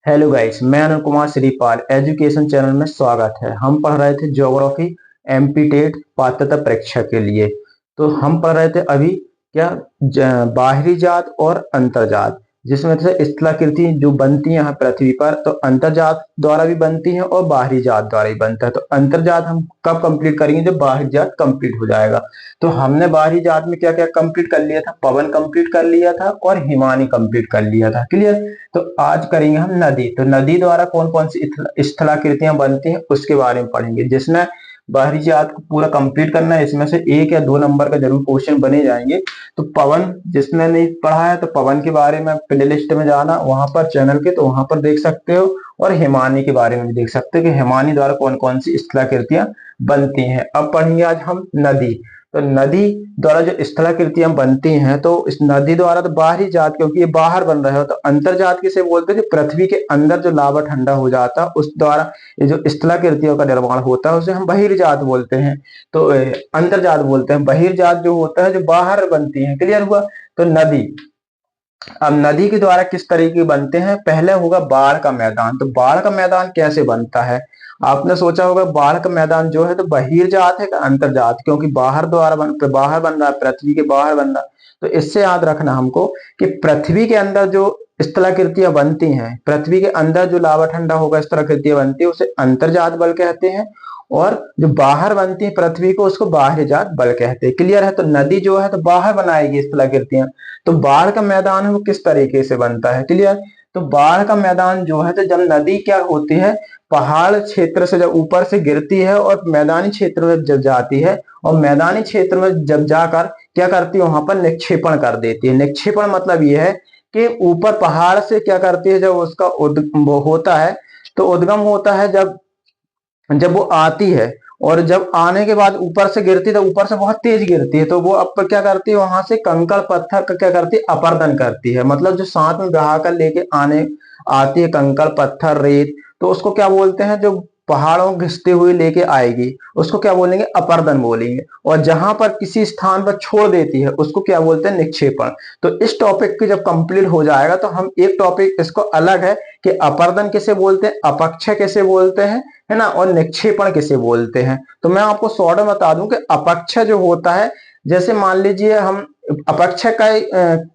Hello guys, मैं Anil Kumar Shripal education channel में स्वागत है। हम पढ़ रहे थे ज्योग्राफी एमपी टेट पात्रता परीक्षा के लिए। तो हम पढ़ रहे थे अभी बाहरी जात और अंतर्जात, जिसमें से स्थलाकृति जो बनती है पृथ्वी पर, तो अंतर्जात द्वारा भी बनती है और बाहरी जात द्वारा भी बनता है। तो अंतर्जात हम कब कंप्लीट करेंगे? जब बाहरी जात कंप्लीट हो जाएगा। तो हमने बाहरी जात में क्या क्या कंप्लीट कर लिया था? पवन कंप्लीट कर लिया था और हिमानी कंप्लीट कर लिया था। क्लियर। तो आज करेंगे हम नदी। तो नदी द्वारा कौन कौन सी स्थलाकृतियां बनती हैं उसके बारे में पढ़ेंगे, जिसमें बाहरी जात को पूरा कंप्लीट करना है। इसमें से 1 या 2 नंबर का जरूर क्वेश्चन बने जाएंगे। तो पवन जिसने नहीं पढ़ा है तो पवन के बारे में प्ले लिस्ट में जाना, वहां पर चैनल के, तो वहां पर देख सकते हो। और हिमानी के बारे में भी देख सकते हो कि हिमानी द्वारा कौन कौन सी स्थलाकृतियां बनती हैं। अब पढ़ेंगे आज हम नदी। तो नदी द्वारा जो स्थलाकृतियां बनती हैं, तो इस नदी द्वारा तो बाहरी जात, क्योंकि ये बाहर बन रहे हो, तो अंतर्जात किसे बोलते हैं? जो पृथ्वी के अंदर जो लावा ठंडा हो जाता है उस द्वारा ये जो स्थलाकृतियों का निर्माण होता है उसे हम बहिर्जात बोलते हैं। तो अंतर्जात बोलते हैं। बहिर्जात जो होता है जो बाहर बनती है। क्लियर हुआ। तो नदी, अब नदी के द्वारा किस तरीके के बनते हैं? पहले होगा बाढ़ का मैदान। तो बाढ़ का मैदान कैसे बनता है? आपने सोचा होगा बाढ़ का मैदान जो है तो बहिर्जात है का अंतर्जात, क्योंकि बाहर बन रहा है, पृथ्वी के बाहर बन रहा है। तो इससे याद रखना हमको कि पृथ्वी के अंदर जो स्थलाकृतियां बनती हैं, पृथ्वी के अंदर जो लावा ठंडा होगा स्थलाकृतियां बनती है उसे अंतर्जात बल कहते हैं। और जो बाहर बनती है पृथ्वी को उसको बाह्यजात बल कहते हैं। क्लियर है। तो नदी जो है तो बाहर बनाएगी स्थलाकृतियां। तो बाढ़ का मैदान है वो किस तरीके से बनता है? क्लियर। तो बाढ़ का मैदान जो है तो जब नदी क्या होती है, पहाड़ क्षेत्र से जब ऊपर से गिरती है और मैदानी क्षेत्र में जब जाती है, और मैदानी क्षेत्र में जब जाकर क्या करती है, वहां पर निक्षेपण कर देती है। निक्षेपण मतलब यह है कि ऊपर पहाड़ से क्या करती है, जब उसका वो होता है, तो उद्गम होता है जब जब वो आती है, और जब आने के बाद ऊपर से गिरती है तो ऊपर से बहुत तेज गिरती है, तो वो अब क्या करती है, वहां से कंकड़ पत्थर का क्या करती है, अपरदन करती है। मतलब जो साथ में बहा कर लेके आने आती है कंकड़ पत्थर रेत, तो उसको क्या बोलते हैं? जो पहाड़ों घिसते हुए लेके आएगी उसको क्या बोलेंगे? अपरदन बोलेंगे। और जहां पर किसी स्थान पर छोड़ देती है उसको क्या बोलते हैं? निक्षेपण। तो इस टॉपिक की जब कंप्लीट हो जाएगा तो हम एक टॉपिक इसको अलग है कि अपरदन किसे बोलते हैं, अपक्षय किसे बोलते हैं, है ना, और निक्षेपण किसे बोलते हैं। तो मैं आपको शॉर्ट में बता दूं कि अपक्षय जो होता है, जैसे मान लीजिए हम अपक्षय का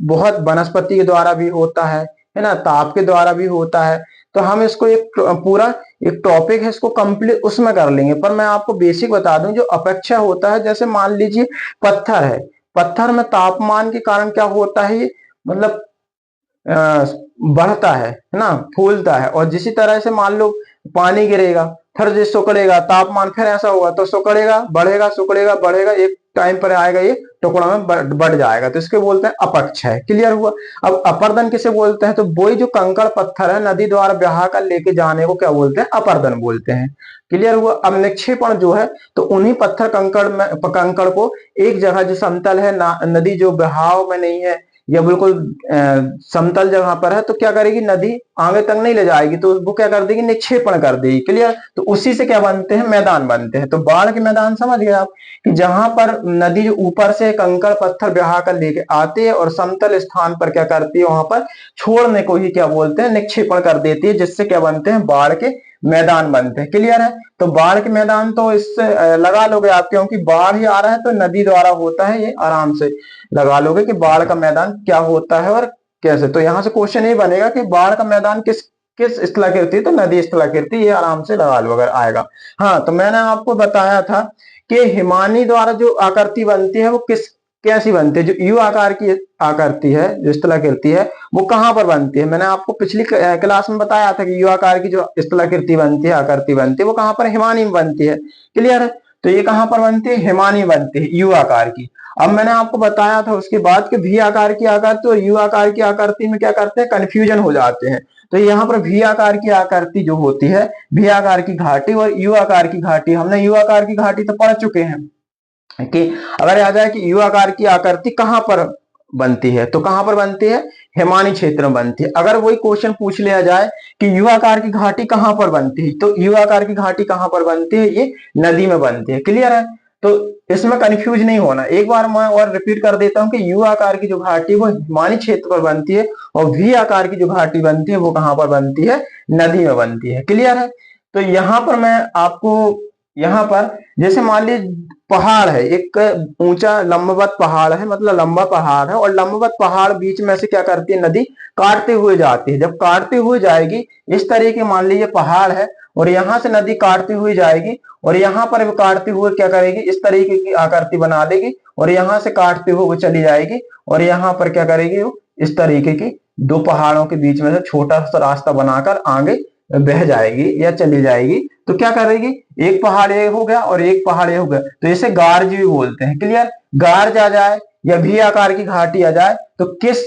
बहुत वनस्पति के द्वारा भी होता है ना, ताप के द्वारा भी होता है। तो हम इसको एक पूरा एक टॉपिक है, इसको कंप्लीट उसमें कर लेंगे। पर मैं आपको बेसिक बता दूं, जो अपक्षय होता है, जैसे मान लीजिए पत्थर है, पत्थर में तापमान के कारण क्या होता है, ये मतलब बढ़ता है ना, फूलता है। और जिसी तरह से मान लो पानी गिरेगा, फिर जो सुकड़ेगा, तापमान फिर ऐसा होगा तो सुकड़ेगा, बढ़ेगा, सुकड़ेगा, बढ़ेगा, एक टाइम पर आएगा ये टुकड़ा में बढ़ जाएगा। तो इसके बोलते हैं अपक्षय। क्लियर हुआ। अब अपरदन किसे बोलते हैं? तो वही जो कंकड़ पत्थर है नदी द्वारा बहा कर लेके जाने को क्या बोलते हैं? अपरदन बोलते हैं। क्लियर हुआ। अब निक्षेपण जो है तो उन्हीं पत्थर कंकड़ को एक जगह जो समतल है, नदी जो बहाव में नहीं है या बिल्कुल समतल जगह पर है, तो क्या करेगी, नदी आगे तक नहीं ले जाएगी, तो वो क्या कर देगी, निक्षेपण कर देगी। क्लियर। तो उसी से क्या बनते हैं, मैदान बनते हैं। तो बाढ़ के मैदान समझ गए आप, कि जहां पर नदी जो ऊपर से कंकड़ पत्थर बहा कर लेके आती है और समतल स्थान पर क्या करती है, वहां पर छोड़ने को ही क्या बोलते हैं, निक्षेपण कर देती है, जिससे क्या बनते हैं, बाढ़ के मैदान बनते हैं। क्लियर है। तो बाढ़ के मैदान तो इससे लगा लोगे आप, क्योंकि बाढ़ ही आ रहा है तो नदी द्वारा होता है, ये आराम से लगा लोगे कि बाढ़ का मैदान क्या होता है और कैसे। तो यहां से क्वेश्चन ये बनेगा कि बाढ़ का मैदान किस किस स्थलाकृति, तो नदी स्थलाकृति, ये आराम से लगा लो अगर आएगा। हाँ, तो मैंने आपको बताया था कि हिमानी द्वारा जो आकृति बनती है वो किस कैसी बनती है, जो यू आकार की आकृति है, जो स्थलाकृति है, वो कहां पर बनती है? मैंने आपको पिछली क्लास में बताया था कि यू आकार की जो स्थलाकृति बनती है, आकृति बनती है, वो कहां पर? हिमानी में बनती है। क्लियर है। तो ये कहां पर बनती है? हिमानी बनती है, यू आकार की। अब मैंने आपको बताया था उसके बाद कि वी आकार की आकृति और यू आकार की आकृति में क्या करते हैं, कंफ्यूजन हो जाते हैं। तो यहाँ पर वी आकार की आकृति जो होती है, वी आकार की घाटी और यू आकार की घाटी, हमने यू आकार की घाटी तो पढ़ चुके हैं कि अगर आ जाए कि यू आकार की आकृति कहां पर बनती है, तो कहां पर बनती है, हिमानी क्षेत्र में बनती है। अगर वही क्वेश्चन पूछ लिया जाए कि यू आकार की घाटी कहां पर बनती है, तो यू आकार की घाटी कहां पर बनती है, ये नदी में बनती है। क्लियर है। तो इसमें कंफ्यूज नहीं होना। एक बार मैं और रिपीट कर देता हूं कि यू आकार की जो घाटी है वो हिमानी क्षेत्र पर बनती है, और वी आकार की जो घाटी बनती है वो कहां पर बनती है, नदी में बनती है। क्लियर है। तो यहां पर मैं आपको, यहां पर जैसे मान लीजिए पहाड़ है, एक ऊंचा लंबवत पहाड़ है, मतलब लंबा पहाड़ है, और लंबवत पहाड़ बीच में से क्या करती है, नदी काटते हुए जाती है। जब काटते हुए जाएगी इस तरीके, मान लीजिए पहाड़ है और यहां से नदी काटती हुई जाएगी, और यहां पर भी काटते हुए क्या करेगी, इस तरीके की आकृति बना देगी, और यहां से काटते हुए वो चली जाएगी, और यहां पर क्या करेगी, वो इस तरीके की दो पहाड़ों के बीच में से छोटा सा रास्ता बनाकर आगे बह जाएगी या चली जाएगी। तो क्या करेगी, एक पहाड़ ये हो गया और एक पहाड़ ये हो गया, तो इसे गार्ज भी बोलते हैं। क्लियर। गार्ज आ जाए या भी आकार की घाटी आ जाए तो किस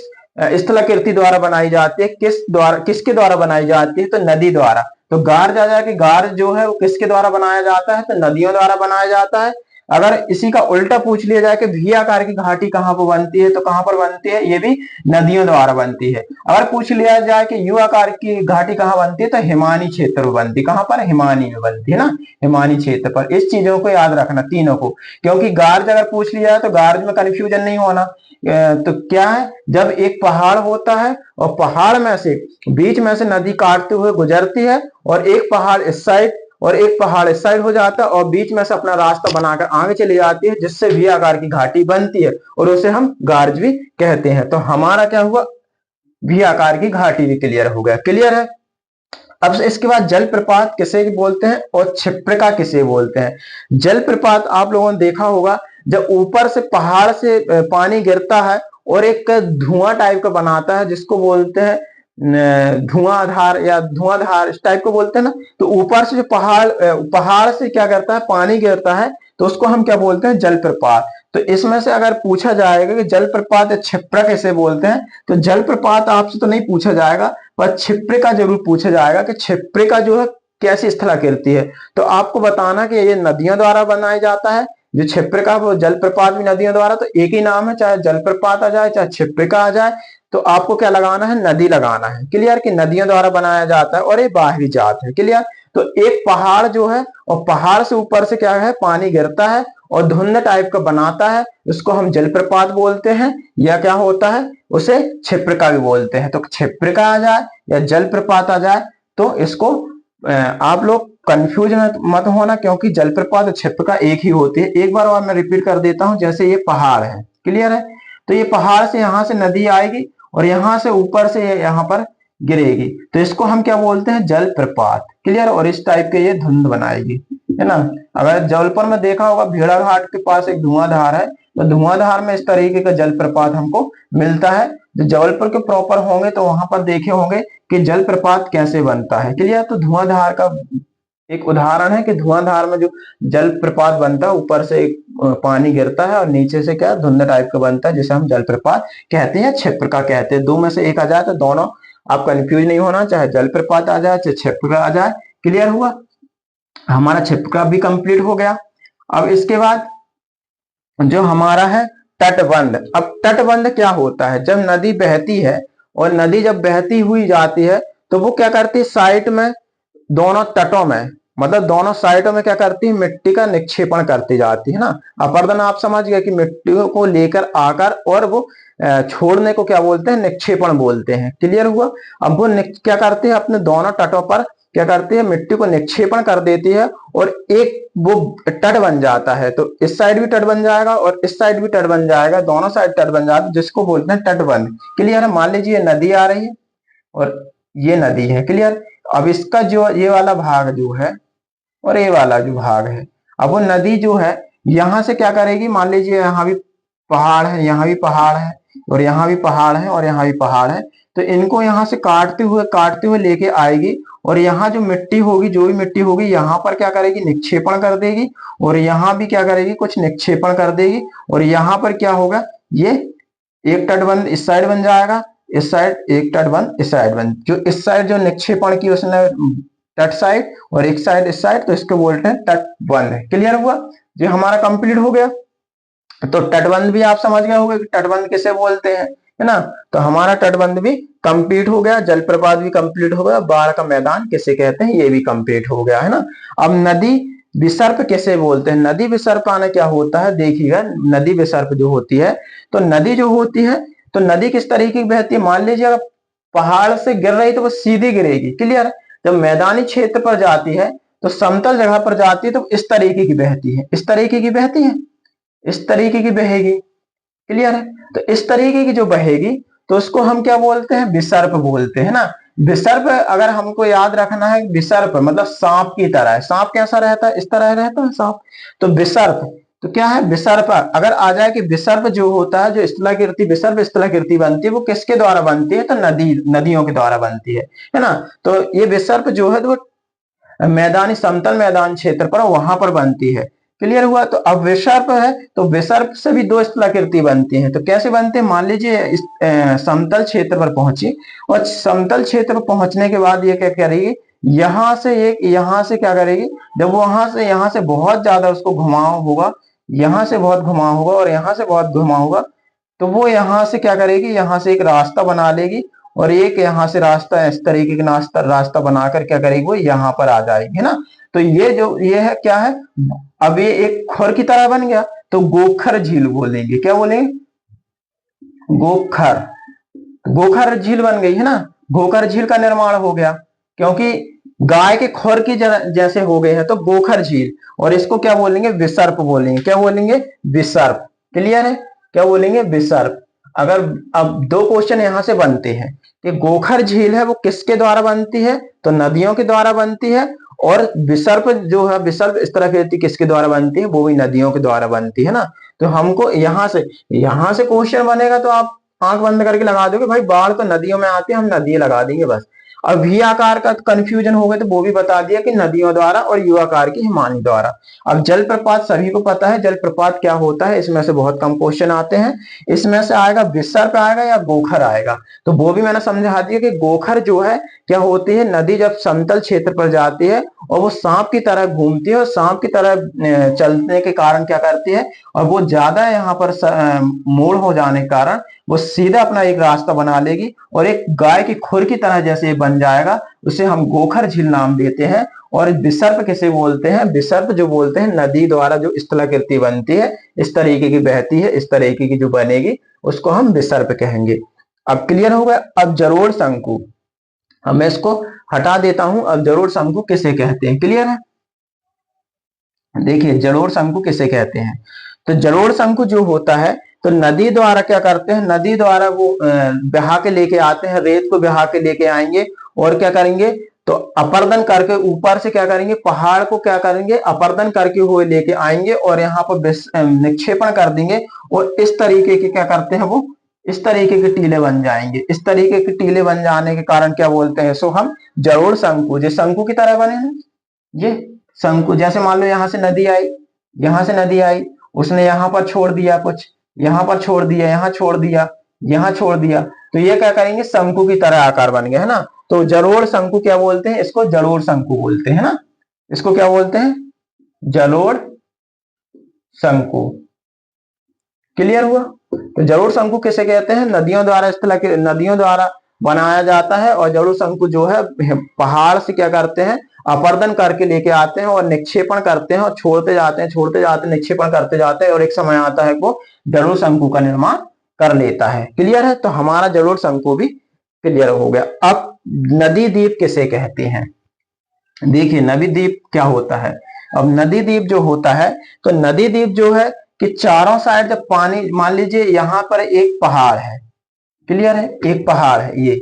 स्थलाकृति द्वारा बनाई जाती है, किसके द्वारा बनाई जाती है, तो नदी द्वारा। तो गार्ज आ जाए कि गार्ज जो है वो किसके द्वारा बनाया जाता है, तो नदियों द्वारा बनाया जाता है। अगर इसी का उल्टा पूछ लिया जाए कि वी आकार की घाटी कहां पर बनती है, तो कहां पर बनती है, ये भी नदियों द्वारा बनती है। अगर पूछ लिया जाए कि यू आकार की घाटी कहां बनती है, तो हिमानी क्षेत्र में बनती है। कहां पर, हिमानी में बनती है ना, हिमानी क्षेत्र पर। इस चीजों को याद रखना तीनों को, क्योंकि गार्ज अगर पूछ लिया जाए तो गार्ज में कंफ्यूजन नहीं होना। तो क्या है, जब एक पहाड़ होता है और पहाड़ में से बीच में से नदी काटते हुए गुजरती है, और एक पहाड़ इस साइड और एक पहाड़ इस साइड हो जाता है, और बीच में से अपना रास्ता बनाकर आगे चली जाती है, जिससे वी आकार की घाटी बनती है, और उसे हम गार्ज भी कहते हैं। तो हमारा क्या हुआ, वी आकार की घाटी भी क्लियर हो गया। क्लियर है। अब इसके बाद जलप्रपात किसे बोलते हैं और क्षिप्रिका किसे बोलते हैं। जलप्रपात आप लोगों ने देखा होगा, जब ऊपर से पहाड़ से पानी गिरता है और एक धुआं टाइप का बनाता है, जिसको बोलते हैं धुआंधार या धुआंधार, इस टाइप को बोलते हैं ना। तो ऊपर से जो पहाड़ से क्या करता है, पानी गिरता है, तो उसको हम क्या बोलते हैं, जलप्रपात। तो इसमें से अगर पूछा जाएगा कि जलप्रपात या क्षिप्रा कैसे बोलते हैं, तो जलप्रपात आपसे तो नहीं पूछा जाएगा, पर क्षिप्रिका जरूर पूछा जाएगा कि क्षिप्रिका जो है कैसी स्थलाकृति है। तो आपको बताना कि ये नदियों द्वारा बनाया जाता है। जो क्षिप्रिका वो जलप्रपात भी नदियों द्वारा, तो एक ही नाम है, चाहे जलप्रपात आ जाए चाहे क्षिप्रिका आ जाए, तो आपको क्या लगाना है, नदी लगाना है। क्लियर, कि नदियों द्वारा बनाया जाता है और ये बाहरी जात है। क्लियर। तो एक पहाड़ जो है, और पहाड़ से ऊपर से क्या है, पानी गिरता है और धुंध टाइप का बनाता है, उसको हम जलप्रपात बोलते हैं, या क्या होता है, उसे क्षिप्रिका भी बोलते हैं। तो क्षिप्रिका आ जाए या जलप्रपात आ जाए, तो इसको आप लोग कंफ्यूज मत होना, क्योंकि जलप्रपात और क्षिप्रिका एक ही होती है। एक बार और मैं रिपीट कर देता हूं, जैसे ये पहाड़ है, क्लियर है, तो ये पहाड़ से यहां से नदी आएगी और यहां से ऊपर से यहां पर गिरेगी, तो इसको हम क्या बोलते हैं, जलप्रपात। क्लियर। और इस टाइप के ये धुंध बनाएगी, है ना। अगर जबलपुर में देखा होगा, भेड़ाघाट के पास एक धुआंधार है, तो धुआंधार में इस तरीके का जलप्रपात हमको मिलता है। जो जबलपुर के प्रॉपर होंगे तो वहां पर देखे होंगे कि जलप्रपात कैसे बनता है। क्लियर। तो धुआंधार का एक उदाहरण है कि धुआंधार में जो जलप्रपात बनता है, ऊपर से एक पानी गिरता है और नीचे से क्या धुंध टाइप का बनता है, जिसे हम जलप्रपात कहते हैं, क्षिप्रिका कहते हैं। दो में से एक आ जाए तो दोनों, आप कंफ्यूज नहीं होना, चाहे जलप्रपात आ जाए चाहे क्षिप्रिका आ जाए। क्लियर हुआ। हमारा क्षिप्रिका भी कंप्लीट हो गया। अब इसके बाद जो हमारा है तटबंध। अब तटबंध क्या होता है, जब नदी बहती है, और नदी जब बहती हुई जाती है, तो वो क्या करती है, साइड में दोनों तटों में, मतलब दोनों साइडों में क्या करती है, मिट्टी का निक्षेपण करती जाती है ना। अपर्दन आप समझ गए कि मिट्टी को लेकर आकर और वो छोड़ने को क्या बोलते हैं, निक्षेपण बोलते हैं। क्लियर हुआ। अब वो क्या करते हैं, अपने दोनों तटों पर क्या करती है, मिट्टी को निक्षेपण कर देती है, और एक वो तट बन जाता है। तो इस साइड भी तट बन जाएगा और इस साइड भी तट बन जाएगा, दोनों साइड तट बन जाता है, जिसको बोलते हैं तटबंध। क्लियर है। मान लीजिए नदी आ रही है और ये नदी है। क्लियर। अब इसका जो ये वाला भाग जो है और ये वाला जो भाग है, अब वो नदी जो है यहां से क्या करेगी, मान लीजिए यहाँ भी पहाड़ है, यहाँ भी पहाड़ है, और यहाँ भी पहाड़ है, और यहाँ भी पहाड़ है, तो इनको यहाँ से काटते हुए लेके आएगी, और यहाँ जो मिट्टी होगी, जो भी मिट्टी होगी, यहाँ पर क्या करेगी, निक्षेपण कर देगी, और यहाँ भी क्या करेगी, कुछ निक्षेपण कर देगी, और यहाँ पर क्या होगा, ये एक तटबंध इस साइड बन जाएगा, इस साइड एक तटबंध, इस साइड बन, जो इस साइड जो निक्षेपण की उसने तट साइड, और एक साइड इस साइड, तो इसको बोलते हैं तटबंध। क्लियर हुआ। जो हमारा कंप्लीट हो गया। तो तटबंध भी आप समझ गए होंगे कि तटबंध किसे बोलते हैं, है ना। तो हमारा तटबंध भी कंप्लीट हो गया, जलप्रपात भी कंप्लीट हो गया, बाढ़ का मैदान किसे कहते हैं, ये भी कंप्लीट हो गया, है ना। अब नदी विसर्प किसे बोलते हैं? नदी विसर्प आना क्या होता है देखिएगा। नदी विसर्प जो होती है, तो नदी जो होती है, तो नदी किस तरीके की बहती है? मान लीजिए अगर पहाड़ से गिर रही तो वो सीधी गिरेगी, क्लियर। जब मैदानी क्षेत्र पर जाती है, तो समतल जगह पर जाती है तो इस तरीके की बहती है, इस तरीके की बहती है, इस तरीके की बहेगी, क्लियर है। तो इस तरीके की जो बहेगी, तो उसको हम क्या बोलते हैं? विसर्प बोलते हैं ना। विसर्प अगर हमको याद रखना है, विसर्प मतलब सांप की तरह है। सांप कैसा रहता है? इस तरह रहता है सांप। तो विसर्प तो क्या है? विसर्प अगर आ जाए कि विसर्प जो होता है, जो स्थलाकृति विसर्प स्थलाकृति बनती है, वो किसके द्वारा बनती है? तो नदियों के द्वारा बनती है ना। तो ये विसर्प जो है, तो मैदानी समतल मैदान क्षेत्र पर वहां पर बनती है, क्लियर हुआ। तो अब विसर्प है, तो विसर्प से भी दो स्थलाकृति बनती है। तो कैसे बनते हैं? मान लीजिए इस समतल क्षेत्र पर पहुंची, और समतल क्षेत्र पर पहुंचने के बाद ये क्या करेगी? यहां से एक, यहां से क्या करेगी? जब वहां से यहां से बहुत ज्यादा उसको घुमाव होगा, यहां से बहुत घुमाव होगा और यहां से बहुत घुमाव होगा, तो वो यहां से क्या करेगी? यहां से एक रास्ता बना लेगी, और एक यहां से रास्ता इस तरीके का रास्ता बनाकर क्या करेगी? वो यहां पर आ जाएगी, है ना। तो ये जो ये है क्या है? अब ये एक खोर की तरह बन गया, तो गोखर झील बोलेंगे। क्या बोलेंगे? गोखर। गोखर झील बन गई, है ना। गोखर झील का निर्माण हो गया, क्योंकि गाय के खोर की जैसे हो गए हैं, तो गोखर झील। और इसको क्या बोलेंगे? विसर्प बोलेंगे। क्या बोलेंगे? विसर्प, क्लियर है। क्या बोलेंगे? विसर्प। अगर अब दो क्वेश्चन यहां से बनते हैं कि गोखर झील है वो किसके द्वारा बनती है? तो नदियों के द्वारा बनती है। और विसर्प जो है, विसर्प इस तरह की किसके द्वारा बनती है? वो भी नदियों के द्वारा बनती है ना। तो हमको यहां से क्वेश्चन बनेगा, तो आप आंख बंद करके लगा दोगे भाई बाढ़ तो नदियों में आती है, हम नदी लगा देंगे बस। और वी आकार का कंफ्यूजन हो गया, तो वो भी बता दिया कि नदियों द्वारा, और यू आकार की हिमानी द्वारा। अब जलप्रपात सभी को पता है जलप्रपात क्या होता है, इसमें से बहुत कम क्वेश्चन आते हैं। इसमें से आएगा विसर्प आएगा या गोखर आएगा। तो वो भी मैंने समझा दिया कि गोखर जो है क्या होती है? नदी जब समतल क्षेत्र पर जाती है और वो सांप की तरह घूमती है, और सांप की तरह चलने के कारण क्या करती है? और वो ज्यादा यहाँ पर मोड़ हो जाने के कारण वो सीधा अपना एक रास्ता बना लेगी, और एक गाय की खुर की तरह जैसे बन जाएगा, उसे हम गोखर झील नाम देते हैं। और विसर्प किसे बोलते हैं? विसर्प जो बोलते हैं नदी द्वारा जो स्थलाकृति बनती है, इस तरीके की बहती है, इस तरीके की जो बनेगी, उसको हम विसर्प कहेंगे। अब क्लियर हो गया। अब जलोढ़ शंकु, अब मैं इसको हटा देता हूं। अब जलोढ़ शंकु किसे कहते हैं? क्लियर है। देखिए जलोढ़ शंकु किसे कहते हैं? तो जलोढ़ शंकु जो होता है, तो नदी द्वारा क्या करते हैं? नदी द्वारा वो बहा के लेके आते हैं, रेत को बहा के लेके आएंगे, और क्या करेंगे? तो अपर्दन करके ऊपर से क्या करेंगे? पहाड़ को क्या करेंगे? अपर्दन करके हुए लेके आएंगे, और यहाँ पर निक्षेपण कर देंगे, और इस तरीके के क्या करते हैं? वो इस तरीके के टीले बन जाएंगे। इस तरीके के टीले बन जाने के कारण क्या बोलते हैं? सो हम जलोढ़ शंकु, जो शंकु की तरह बने हैं, ये शंकु। जैसे मान लो यहां से नदी आई, यहां से नदी आई, उसने यहां पर छोड़ दिया कुछ, यहां पर छोड़ दिया, यहां छोड़ दिया, यहां छोड़ दिया, तो ये क्या करेंगे? शंकु की तरह आकार बन गया, है ना। तो जलोढ़ शंकु क्या बोलते हैं? इसको जलोढ़ शंकु बोलते हैं ना। इसको क्या बोलते हैं? जलोढ़ शंकु, क्लियर हुआ। तो जलोढ़ शंकु किसे कहते हैं? नदियों द्वारा, इस तरह के नदियों द्वारा बनाया जाता है। और जलोढ़ शंकु जो है पहाड़ से क्या करते हैं? अपर्दन करके लेके आते हैं, और निक्षेपण करते हैं, और छोड़ते जाते हैं, छोड़ते जाते हैं, निक्षेपण करते जाते हैं, और एक समय आता है वो जलोढ़ शंकु का निर्माण कर लेता है, क्लियर है। तो हमारा जलोढ़ शंकु भी क्लियर हो गया। अब नदी द्वीप किसे कहते हैं? देखिए नदी द्वीप क्या होता है। अब नदी द्वीप जो होता है, तो नदी द्वीप जो है कि चारों साइड जब पानी, मान लीजिए यहां पर एक पहाड़ है, क्लियर है, एक पहाड़ है, ये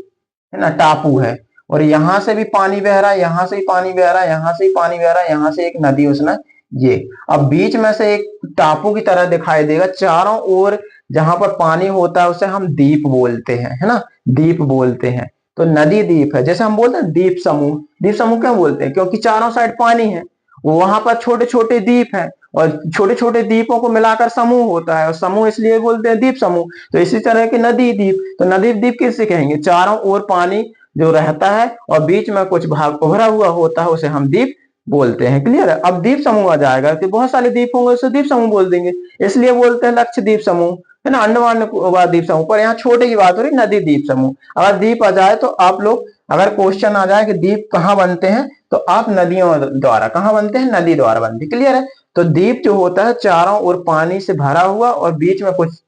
है ना, टापू है, और यहां से भी पानी बह रहा है, यहां से भी पानी बह रहा है, यहां से भी पानी बह रहा है, यहां से एक नदी उसने, ये अब बीच में से एक टापू की तरह दिखाई देगा। चारों ओर जहां पर पानी होता है उसे हम द्वीप बोलते हैं, है ना, द्वीप बोलते हैं। तो नदी द्वीप है, जैसे हम बोलते हैं द्वीप समूह। द्वीप समूह क्यों बोलते हैं? क्योंकि चारों साइड पानी है, वहां पर छोटे छोटे द्वीप हैं, और छोटे छोटे द्वीपों को मिलाकर समूह होता है, और समूह इसलिए बोलते हैं द्वीप समूह। तो इसी तरह के नदी द्वीप, तो नदी द्वीप किसे कहेंगे? चारों ओर पानी जो रहता है और बीच में कुछ भाग उभरा हुआ होता है, उसे हम द्वीप बोलते हैं, क्लियर है। अब द्वीप समूह आ जाएगा कि बहुत सारे द्वीप होंगे, उसे द्वीप समूह बोल देंगे, इसलिए बोलते हैं लक्षद्वीप समूह, है ना, अंडमान निकोबार द्वीप समूह। पर यहाँ छोटे की बात हो रही, नदी द्वीप समूह। अगर द्वीप आ जाए तो आप लोग अगर क्वेश्चन आ जाए कि द्वीप कहाँ बनते हैं, तो आप नदियों द्वारा, कहाँ बनते हैं, नदी द्वारा बनते हैं। क्लियर है। तो द्वीप जो होता है चारों ओर पानी से भरा हुआ और बीच में कुछ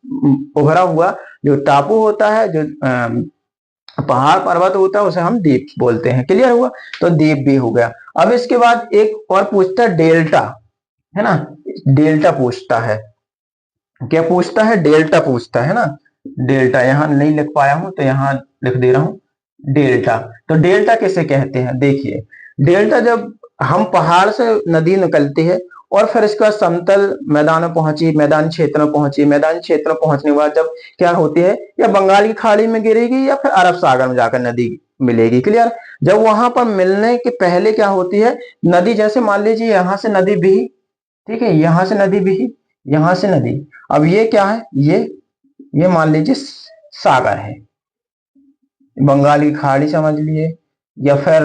उभरा हुआ जो टापू होता है, जो पहाड़ पर्वत होता है, उसे हम द्वीप बोलते हैं। क्लियर हुआ। तो द्वीप भी हो गया। अब इसके बाद एक और पूछता है डेल्टा, है ना, डेल्टा पूछता है। क्या पूछता है, डेल्टा पूछता है ना। डेल्टा यहां नहीं लिख पाया हूं तो यहां लिख दे रहा हूं डेल्टा। तो डेल्टा किसे कहते हैं, देखिए डेल्टा जब हम पहाड़ से नदी निकलती है और फिर इसके बाद समतल मैदान में पहुंची, मैदान क्षेत्र में पहुंची, मैदान क्षेत्र में पहुंचने के बाद जब क्या होती है, या बंगाल की खाड़ी में गिरेगी या फिर अरब सागर में जाकर नदी मिलेगी। क्लियर। जब वहां पर मिलने के पहले क्या होती है, नदी जैसे मान लीजिए यहां से नदी बही, ठीक है, यहां से नदी बही, यहां से नदी, अब ये क्या है, ये मान लीजिए सागर है, बंगाल की खाड़ी समझ लिए या फिर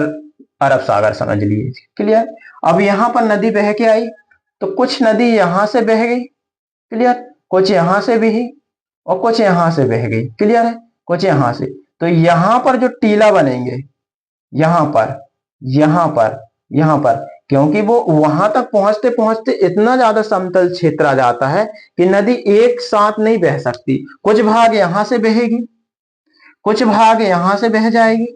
अरब सागर समझ लिए। क्लियर। अब यहां पर नदी बह के आई, तो कुछ नदी यहां से बह गई। क्लियर। कुछ यहां से बही और कुछ यहां से बह गई। क्लियर है। कुछ यहां से, तो यहां पर जो टीला बनेंगे, यहां पर, यहां पर, यहां पर, क्योंकि वो वहां तक पहुंचते पहुंचते इतना ज्यादा समतल क्षेत्र आ जाता है कि नदी एक साथ नहीं बह सकती। कुछ भाग यहां से बहेगी, कुछ भाग यहां से बह जाएगी,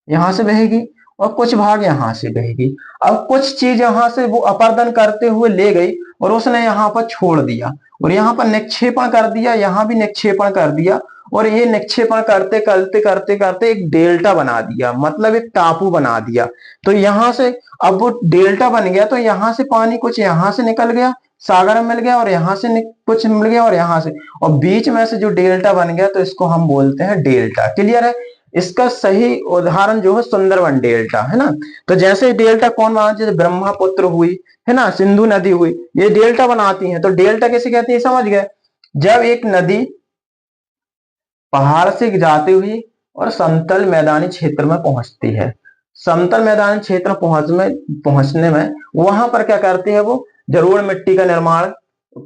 यहां से बहेगी, और कुछ भाग यहां से बहेगी। अब कुछ चीज यहां से वो अपर्दन करते हुए ले गई और उसने यहां पर छोड़ दिया और यहां पर निक्षेपण कर दिया, यहां भी निक्षेपण कर दिया, और ये निक्षेपण करते करते करते करते एक डेल्टा बना दिया, मतलब एक टापू बना दिया। तो यहां से अब वो डेल्टा बन गया, तो यहां से पानी कुछ यहां से निकल गया, सागर में मिल गया, और यहां से कुछ मिल गया और यहां से, और बीच में से जो डेल्टा बन गया, तो इसको हम बोलते हैं डेल्टा। क्लियर है। इसका सही उदाहरण जो है सुंदरवन डेल्टा है ना। तो जैसे डेल्टा कौन बना, जैसे ब्रह्मपुत्र हुई, है ना, सिंधु नदी हुई, ये डेल्टा बनाती हैं। तो डेल्टा किसे कहते हैं, समझ गए। जब एक नदी पहाड़ से जाती हुई और समतल मैदानी क्षेत्र में पहुंचती है, समतल मैदानी क्षेत्र पहुंचने में वहां पर क्या करती है, वो जरूर मिट्टी का निर्माण,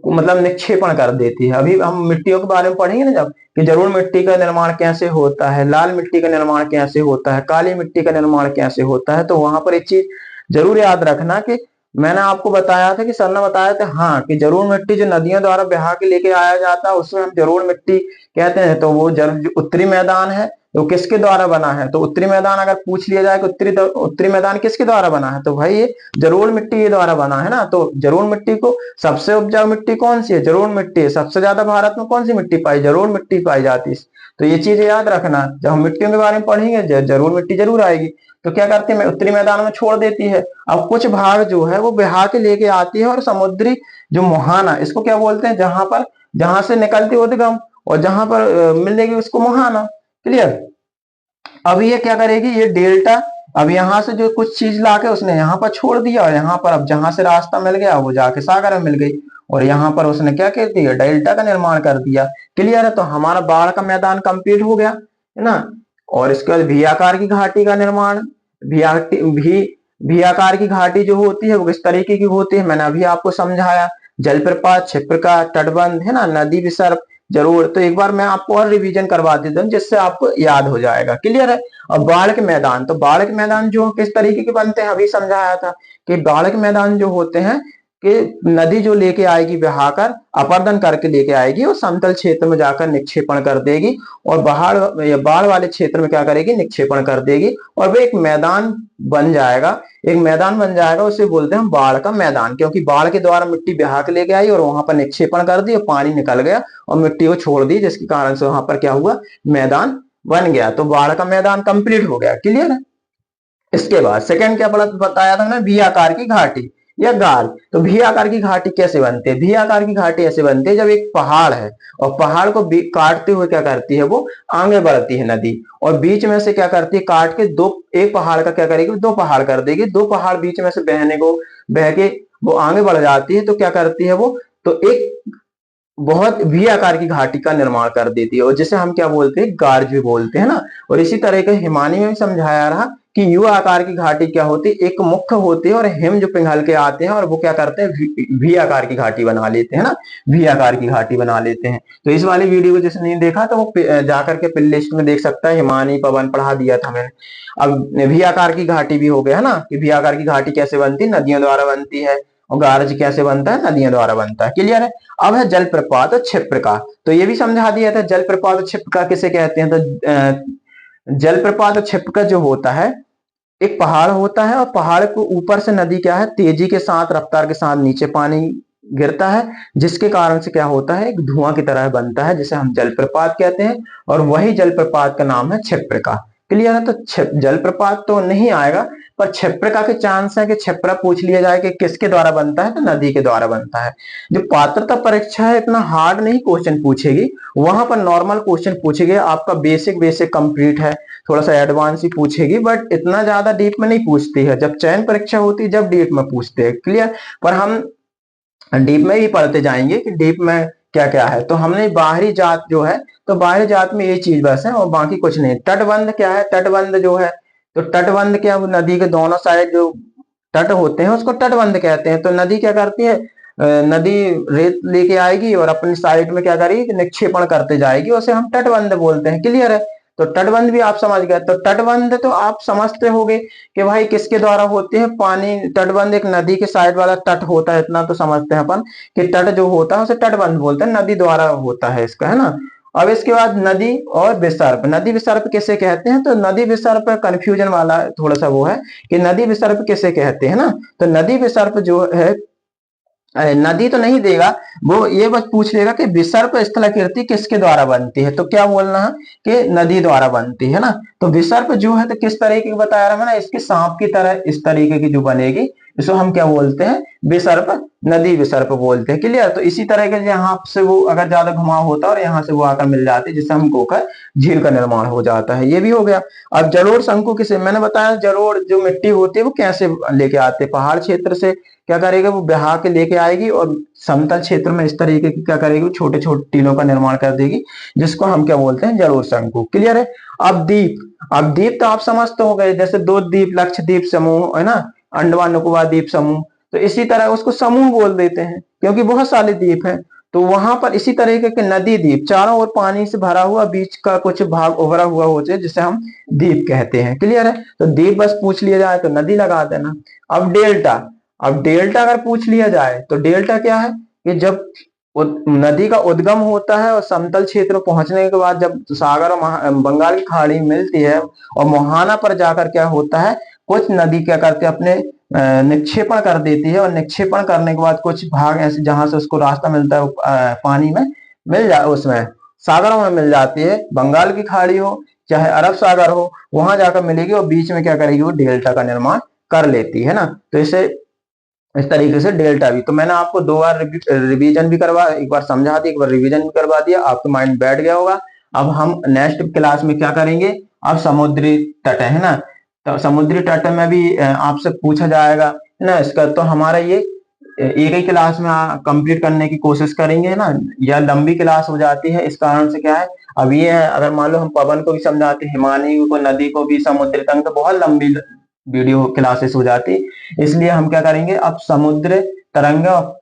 मतलब निक्षेपण कर देती है। अभी हम मिट्टियों के बारे में पढ़ेंगे ना जब, कि जरूर मिट्टी का निर्माण कैसे होता है, लाल मिट्टी का निर्माण कैसे होता है, काली मिट्टी का निर्माण कैसे होता है। तो वहां पर एक चीज जरूर याद रखना कि मैंने आपको बताया था कि सर ने बताया था, हाँ, कि जरूर मिट्टी जो नदियों द्वारा बहा के लेके आया जाता है उसमें हम जरूर मिट्टी कहते हैं। तो वो जो उत्तरी मैदान है तो किसके द्वारा बना है, तो उत्तरी मैदान अगर पूछ लिया जाए कि उत्तरी मैदान किसके द्वारा बना है, तो भाई ये जरूर मिट्टी के द्वारा बना है ना। तो जरूर मिट्टी को, सबसे उपजाऊ मिट्टी कौन सी है, जरूर मिट्टी है। सबसे ज्यादा भारत में कौन सी मिट्टी पाई, जरूर मिट्टी पाई जाती है। तो ये चीजें याद रखना, जब हम मिट्टियों के बारे में पढ़ेंगे जरूर मिट्टी जरूर आएगी। तो क्या करती है, उत्तरी मैदान में छोड़ देती है। अब कुछ भाग जो है वो बहा के लेके आती है, और समुद्री जो मुहाना, इसको क्या बोलते हैं, जहां से निकलती उद्गम, और जहां पर मिलेगी उसको मुहाना। क्लियर। अब ये क्या करेगी, ये डेल्टा, अब यहां से जो कुछ चीज लाके उसने यहाँ पर छोड़ दिया, और यहाँ पर अब जहां से रास्ता मिल गया वो जाके सागर में मिल गई, और यहाँ पर उसने क्या कर दिया, डेल्टा का निर्माण कर दिया। क्लियर है। तो हमारा बाढ़ का मैदान कंप्लीट हो गया, है ना। और इसके बाद वी आकार की घाटी का निर्माण, वी आकार की घाटी जो होती है वो किस तरीके की होती है, मैंने अभी आपको समझाया। जलप्रपात, छिप्रका, तटबंध, है ना, नदी विसर्ग, जरूर। तो एक बार मैं आपको और रिवीजन करवा देता हूँ जिससे आपको याद हो जाएगा। क्लियर है। और बाढ़ के मैदान, तो बाढ़ के मैदान जो किस तरीके के बनते हैं, अभी समझाया था कि बाढ़ के मैदान जो होते हैं कि नदी जो लेके आएगी बहाकर, अपर्दन करके लेके आएगी और समतल क्षेत्र में जाकर निक्षेपण कर देगी, और बाढ़ या बाढ़ वाले क्षेत्र में क्या करेगी, निक्षेपण कर देगी, और वो एक मैदान बन जाएगा, एक मैदान बन जाएगा। उसे बोलते हैं बाढ़ का मैदान, क्योंकि बाढ़ के द्वारा मिट्टी बहा के लेके आई और वहां पर निक्षेपण कर दी और पानी निकल गया और मिट्टी को छोड़ दी, जिसके कारण से वहां पर क्या हुआ, मैदान बन गया। तो बाढ़ का मैदान कंप्लीट हो गया। क्लियर है। इसके बाद सेकंड क्या बताया था मैंने, वी आकार की घाटी या गाल। तो वी आकार की घाटी कैसे बनती है, वी आकार की घाटी ऐसे बनती है, जब एक पहाड़ है और पहाड़ को काटते हुए क्या करती है, वो आगे बढ़ती है नदी, और बीच में से क्या करती है, काट के दो, एक पहाड़ का क्या करेगी, दो पहाड़ कर देगी, दो पहाड़ बीच में से बह के वो आगे बढ़ जाती है। तो क्या करती है वो, तो एक बहुत वी आकार की घाटी का निर्माण कर देती है, और जिसे हम क्या बोलते हैं, गार्ज भी बोलते हैं ना। और इसी तरह के हिमानी में भी समझाया रहा कि यू आकार की घाटी क्या होती है, एक मुख्य होती है और हिम जो पिघल के आते हैं और वो क्या करते हैं, वी आकार की घाटी बना लेते हैं ना, वी आकार की घाटी बना लेते हैं। तो इस वाली वीडियो को जिसने नहीं देखा तो वो जाकर के प्ले लिस्ट में देख सकता है, हिमानी पवन पढ़ा दिया था मैंने। अब वी आकार की घाटी भी हो गया है ना, कि वी आकार की घाटी कैसे बनती है, नदियों द्वारा बनती है, और गार्ज कैसे बनता है, नदियों द्वारा बनता है। क्लियर है। अब है जलप्रपात और क्षिप्रका। तो ये भी समझा दिया था, जलप्रपात और क्षिप्रका किसे कहते हैं। तो जलप्रपात और क्षिप्रका जो होता है, एक पहाड़ होता है और पहाड़ को ऊपर से नदी क्या है, तेजी के साथ, रफ्तार के साथ नीचे पानी गिरता है, जिसके कारण से क्या होता है, एक धुआं की तरह बनता है, जिसे हम जलप्रपात कहते हैं, और वही जलप्रपात का नाम है क्षिप्रका। क्लियर है। तो जलप्रपात तो नहीं आएगा, पर क्षिप्रका के चांस है कि क्षिप्रा पूछ लिया जाए कि किसके द्वारा बनता है, तो नदी के द्वारा बनता है। जो पात्रता परीक्षा है, इतना हार्ड नहीं क्वेश्चन पूछेगी, वहां पर नॉर्मल क्वेश्चन पूछेगी, आपका बेसिक बेसिक कंप्लीट है, थोड़ा सा एडवांस ही पूछेगी, बट इतना ज्यादा डीप में नहीं पूछती है। जब चयन परीक्षा होती है जब डीप में पूछते हैं। क्लियर। पर हम डीप में भी पढ़ते जाएंगे कि डीप में क्या क्या है। तो हमने बाहरी जात जो है, तो बाहरी जात में ये चीज बस है और बाकी कुछ नहीं। तटबंध क्या है, तटबंध जो है, तो तटबंध क्या, वो नदी के दोनों साइड जो तट होते हैं उसको तटबंध कहते हैं। तो नदी क्या करती है, नदी रेत लेके आएगी और अपनी साइड में क्या करेगी, निक्षेपण करते जाएगी, उसे हम तटबंध बोलते हैं। क्लियर है। तो तटबंध भी आप समझ गए। तो तटबंध तो आप समझते होंगे कि भाई किसके द्वारा होते हैं, पानी, तटबंध एक नदी के साइड वाला तट होता है, इतना तो समझते हैं अपन कि तट जो होता है उसे तटबंध बोलते हैं, नदी द्वारा होता है इसका, है ना। अब इसके बाद नदी और विसर्प। नदी विसर्प किसे कहते हैं, तो नदी विसर्प कंफ्यूजन वाला थोड़ा सा वो है कि नदी विसर्प किसे कहते हैं ना। तो नदी विसर्प जो है, नदी तो नहीं देगा वो, ये बस पूछ लेगा कि विसर्प स्थलाकृति किसके द्वारा बनती है, तो क्या बोलना है कि नदी द्वारा बनती है ना। तो विसर्प जो है तो किस तरीके की बताया रहा मैंने, इसके सांप की तरह इस तरीके की जो बनेगी, इसको हम क्या बोलते हैं, विसर्प, नदी विसर्प बोलते हैं। क्लियर। तो इसी तरह के यहाँ से वो अगर ज्यादा घुमाव होता है और यहाँ से वो आकर मिल जाती है, जिससे हम गोकर झील का निर्माण हो जाता है। ये भी हो गया। अब जलोढ़ शंकु किसे, मैंने बताया जलोढ़ जो मिट्टी होती है वो कैसे लेके आते हैं, पहाड़ क्षेत्र से क्या करेगा, वो बहा के लेके आएगी और समतल क्षेत्र में इस तरीके की क्या करेगी, छोटे छोटे टीलों का निर्माण कर देगी, जिसको हम क्या बोलते हैं, जलोढ़ शंकु। क्लियर है। अब द्वीप। अब द्वीप तो आप समझते हो गए, जैसे दो द्वीप, लक्षद्वीप समूह है ना, अंडमान निकोबार द्वीप समूह, तो इसी तरह उसको समूह बोल देते हैं क्योंकि बहुत सारे द्वीप हैं। तो वहां पर इसी तरीके के नदी द्वीप, चारों ओर पानी से भरा हुआ, बीच का कुछ भाग उभरा हुआ होता है, जिसे हम द्वीप कहते हैं। क्लियर है। तो द्वीप बस पूछ लिया जाए तो नदी लगा देना। अब डेल्टा। अब डेल्टा अगर पूछ लिया जाए तो डेल्टा क्या है, कि जब नदी का उद्गम होता है और समतल क्षेत्र पहुंचने के बाद जब सागर और बंगाल की खाड़ी मिलती है और मोहाना पर जाकर क्या होता है, कुछ नदी क्या करते हैं, अपने निक्षेपण कर देती है, और निक्षेपण करने के बाद कुछ भाग ऐसे जहां से उसको रास्ता मिलता है पानी में मिल जाए, उसमें सागरों में मिल जाती है, बंगाल की खाड़ी हो चाहे अरब सागर हो, वहां जाकर मिलेगी और बीच में क्या करेगी, वो डेल्टा का निर्माण कर लेती है ना। तो इसे इस तरीके से डेल्टा भी, तो मैंने आपको दो बार रिवीजन भी करवा, एक बार समझा दिया, एक बार रिवीजन भी करवा दिया, आपके माइंड बैठ गया होगा। अब हम नेक्स्ट क्लास में क्या करेंगे, अब समुद्री तट है ना, तो समुद्री तट में भी आपसे पूछा जाएगा है ना इसका। तो हमारा ये एक ही क्लास में कंप्लीट करने की कोशिश करेंगे है ना, या लंबी क्लास हो जाती है, इस कारण से क्या है, अब ये है, अगर मान लो हम पवन को भी समझाते, हिमानी को, नदी को भी, समुद्र तंग, तो बहुत लंबी वीडियो क्लासेस हो जाती, इसलिए हम क्या करेंगे, अब समुद्र तरंग और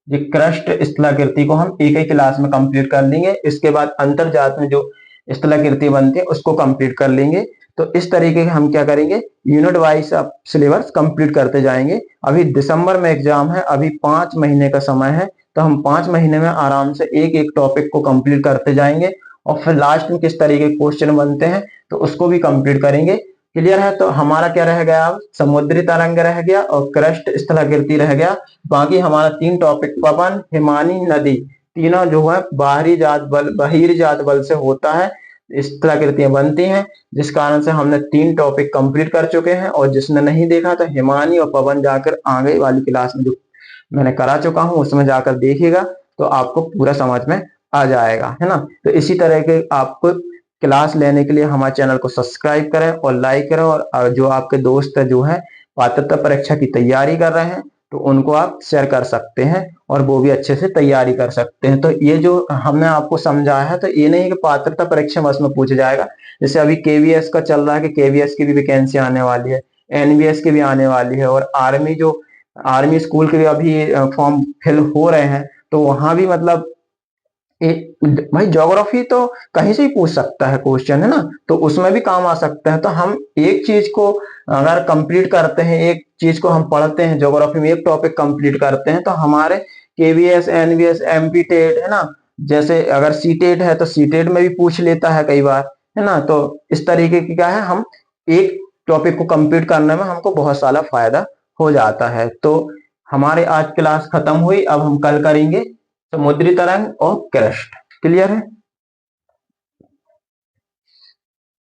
ये क्रस्ट स्थलाकृति को हम एक ही क्लास में कंप्लीट कर लेंगे। इसके बाद अंतरजात में जो स्थलाकृति बनती है उसको कंप्लीट कर लेंगे। तो इस तरीके से हम क्या करेंगे, यूनिट वाइज सिलेबस कंप्लीट करते जाएंगे। अभी दिसंबर में एग्जाम है, अभी 5 महीने का समय है, तो हम 5 महीने में आराम से एक एक टॉपिक को कंप्लीट करते जाएंगे, और फिर लास्ट में किस तरीके के क्वेश्चन बनते हैं तो उसको भी कंप्लीट करेंगे। क्लियर है। तो हमारा क्या रह गया, अब समुद्री तरंग रह गया और क्रस्ट स्थलाकृति रह गया। बाकी हमारा 3 टॉपिक, पवन, हिमानी, नदी, तीनों जो है बाहरी जात बल, बहिर्जात जात बल से होता है, स्थलाकृतियां बनती हैं, जिस कारण से हमने 3 टॉपिक कंप्लीट कर चुके हैं। और जिसने नहीं देखा तो हिमानी और पवन जाकर आगे वाली क्लास में जो मैंने करा चुका हूं उसमें जाकर देखिएगा, तो आपको पूरा समझ में आ जाएगा, है ना। तो इसी तरह के आपको क्लास लेने के लिए हमारे चैनल को सब्सक्राइब करें और लाइक करें, और जो आपके दोस्त जो है पात्रता परीक्षा की तैयारी कर रहे हैं तो उनको आप शेयर कर सकते हैं और वो भी अच्छे से तैयारी कर सकते हैं। तो ये जो हमने आपको समझाया है, तो ये नहीं कि पात्रता परीक्षा बस में पूछा जाएगा। जैसे अभी केवीएस का चल रहा है कि केवीएस की भी वैकेंसी आने वाली है, एनवीएस की भी आने वाली है, और आर्मी स्कूल के भी अभी फॉर्म फिल हो रहे हैं। तो वहां भी मतलब भाई ज्योग्राफी तो कहीं से ही पूछ सकता है क्वेश्चन, है ना, तो उसमें भी काम आ सकता है। तो हम एक चीज को अगर कंप्लीट करते हैं, एक चीज को हम पढ़ते हैं ज्योग्राफी में, एक टॉपिक कंप्लीट करते हैं, तो हमारे केवीएस, एनवीएस, एमपी टेट, है ना, जैसे अगर सीटेट है तो सीटेट में भी पूछ लेता है कई बार, है ना। तो इस तरीके की क्या है, हम एक टॉपिक को कंप्लीट करने में हमको बहुत सारा फायदा हो जाता है। तो हमारे आज क्लास खत्म हुई, अब हम कल करेंगे समुद्री तरंग और क्रस्ट। क्लियर है?